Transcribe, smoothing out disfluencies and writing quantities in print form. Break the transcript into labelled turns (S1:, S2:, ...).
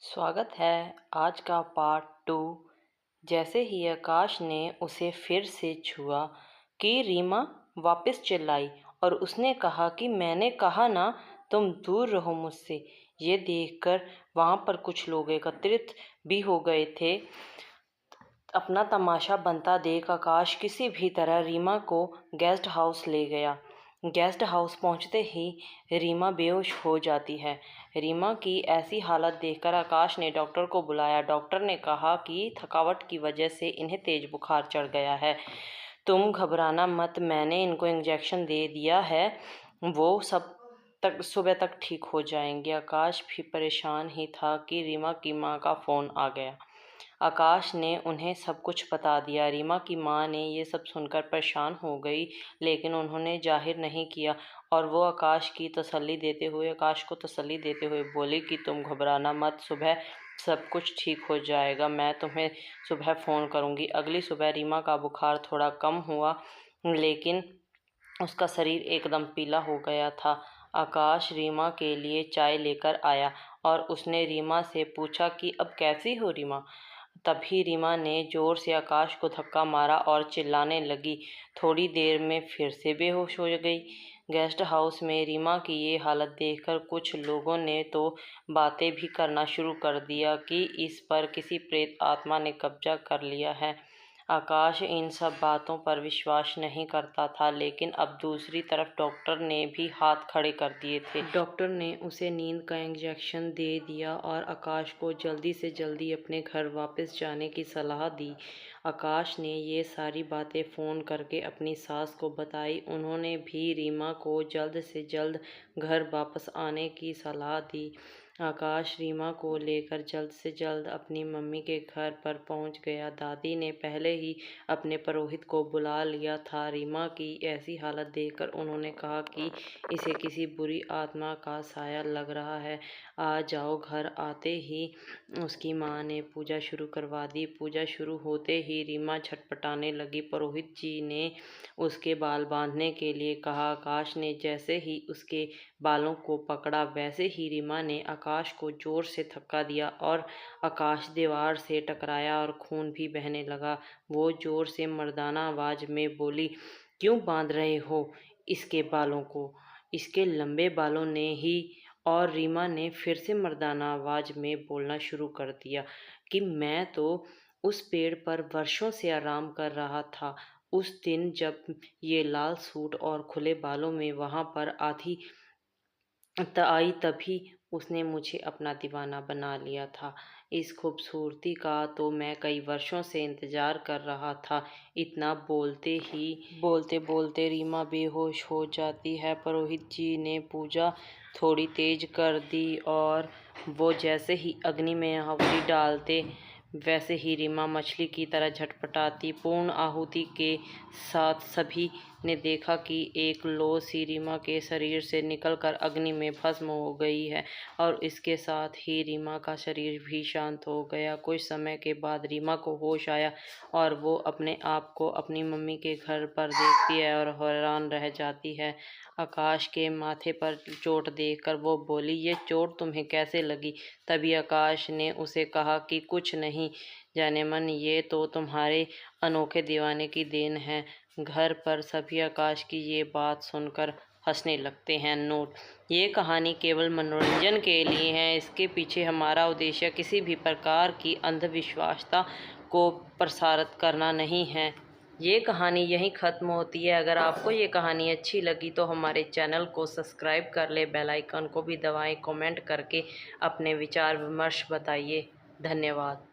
S1: स्वागत है आज का पार्ट 2। जैसे ही आकाश ने उसे फिर से छुआ कि रीमा वापस चिल्लाई और उसने कहा कि मैंने कहा ना तुम दूर रहो मुझसे। ये देखकर वहाँ पर कुछ लोग एकत्रित भी हो गए थे। अपना तमाशा बनता देख आकाश किसी भी तरह रीमा को गेस्ट हाउस ले गया। गेस्ट हाउस पहुंचते ही रीमा बेहोश हो जाती है। रीमा की ऐसी हालत देखकर आकाश ने डॉक्टर को बुलाया। डॉक्टर ने कहा कि थकावट की वजह से इन्हें तेज बुखार चढ़ गया है। तुम घबराना मत, मैंने इनको इंजेक्शन दे दिया है, वो सब तक सुबह तक ठीक हो जाएंगे। आकाश भी परेशान ही था कि रीमा की माँ का फ़ोन आ गया। आकाश ने उन्हें सब कुछ बता दिया। रीमा की माँ ने ये सब सुनकर परेशान हो गई, लेकिन उन्होंने जाहिर नहीं किया और वो आकाश को तसल्ली देते हुए बोली कि तुम घबराना मत, सुबह सब कुछ ठीक हो जाएगा, मैं तुम्हें सुबह फ़ोन करूँगी। अगली सुबह रीमा का बुखार थोड़ा कम हुआ, लेकिन उसका शरीर एकदम पीला हो गया था। आकाश रीमा के लिए चाय लेकर आया और उसने रीमा से पूछा कि अब कैसी हो रीमा। तभी रीमा ने जोर से आकाश को धक्का मारा और चिल्लाने लगी। थोड़ी देर में फिर से बेहोश हो गई। गेस्ट हाउस में रीमा की ये हालत देखकर कुछ लोगों ने तो बातें भी करना शुरू कर दिया कि इस पर किसी प्रेत आत्मा ने कब्जा कर लिया है। आकाश इन सब बातों पर विश्वास नहीं करता था, लेकिन अब दूसरी तरफ डॉक्टर ने भी हाथ खड़े कर दिए थे। डॉक्टर ने उसे नींद का इंजेक्शन दे दिया और आकाश को जल्दी से जल्दी अपने घर वापस जाने की सलाह दी। आकाश ने ये सारी बातें फ़ोन करके अपनी सास को बताई। उन्होंने भी रीमा को जल्द से जल्द घर वापस आने की सलाह दी। आकाश रीमा को लेकर जल्द से जल्द अपनी मम्मी के घर पर पहुंच गया। दादी ने पहले ही अपने पुरोहित को बुला लिया था। रीमा की ऐसी हालत देखकर उन्होंने कहा कि इसे किसी बुरी आत्मा का साया लग रहा है, आ जाओ। घर आते ही उसकी माँ ने पूजा शुरू करवा दी। पूजा शुरू होते ही रीमा छटपटाने लगी। पुरोहित जी ने उसके बाल बांधने के लिए कहा। आकाश ने जैसे ही उसके बालों को पकड़ा, वैसे ही रीमा ने आकाश को जोर से धक्का दिया और आकाश दीवार से टकराया और खून भी बहने लगा। वो जोर से मर्दाना आवाज में बोली, क्यों बांध रहे हो इसके बालों को? इसके लंबे बालों ने ही। और रीमा ने फिर से मर्दाना आवाज में बोलना शुरू कर दिया कि मैं तो उस पेड़ पर वर्षों से आराम कर रहा था। उस दिन जब ये लाल सूट और खुले बालों में वहां पर आई, तभी उसने मुझे अपना दीवाना बना लिया था। इस खूबसूरती का तो मैं कई वर्षों से इंतजार कर रहा था। इतना बोलते बोलते रीमा बेहोश हो जाती है। पुरोहित जी ने पूजा थोड़ी तेज कर दी और वो जैसे ही अग्नि में आहुति डालते, वैसे ही रीमा मछली की तरह झटपटाती। पूर्ण आहुति के साथ सभी ने देखा कि एक लौ सी रीमा के शरीर से निकलकर अग्नि में भस्म हो गई है और इसके साथ ही रीमा का शरीर भी शांत हो गया। कुछ समय के बाद रीमा को होश आया और वो अपने आप को अपनी मम्मी के घर पर देखती है और हैरान रह जाती है। आकाश के माथे पर चोट देखकर वो बोली, ये चोट तुम्हें कैसे लगी? तभी आकाश ने उसे कहा कि कुछ नहीं जाने मन, ये तो तुम्हारे अनोखे दीवाने की देन है। घर पर सभी आकाश की ये बात सुनकर हंसने लगते हैं। नोट: ये कहानी केवल मनोरंजन के लिए है। इसके पीछे हमारा उद्देश्य किसी भी प्रकार की अंधविश्वासता को प्रसारित करना नहीं है। ये कहानी यहीं ख़त्म होती है। अगर आपको ये कहानी अच्छी लगी तो हमारे चैनल को सब्सक्राइब कर ले, बेल आइकन को भी दबाएं, कमेंट करके अपने विचार विमर्श बताइए। धन्यवाद।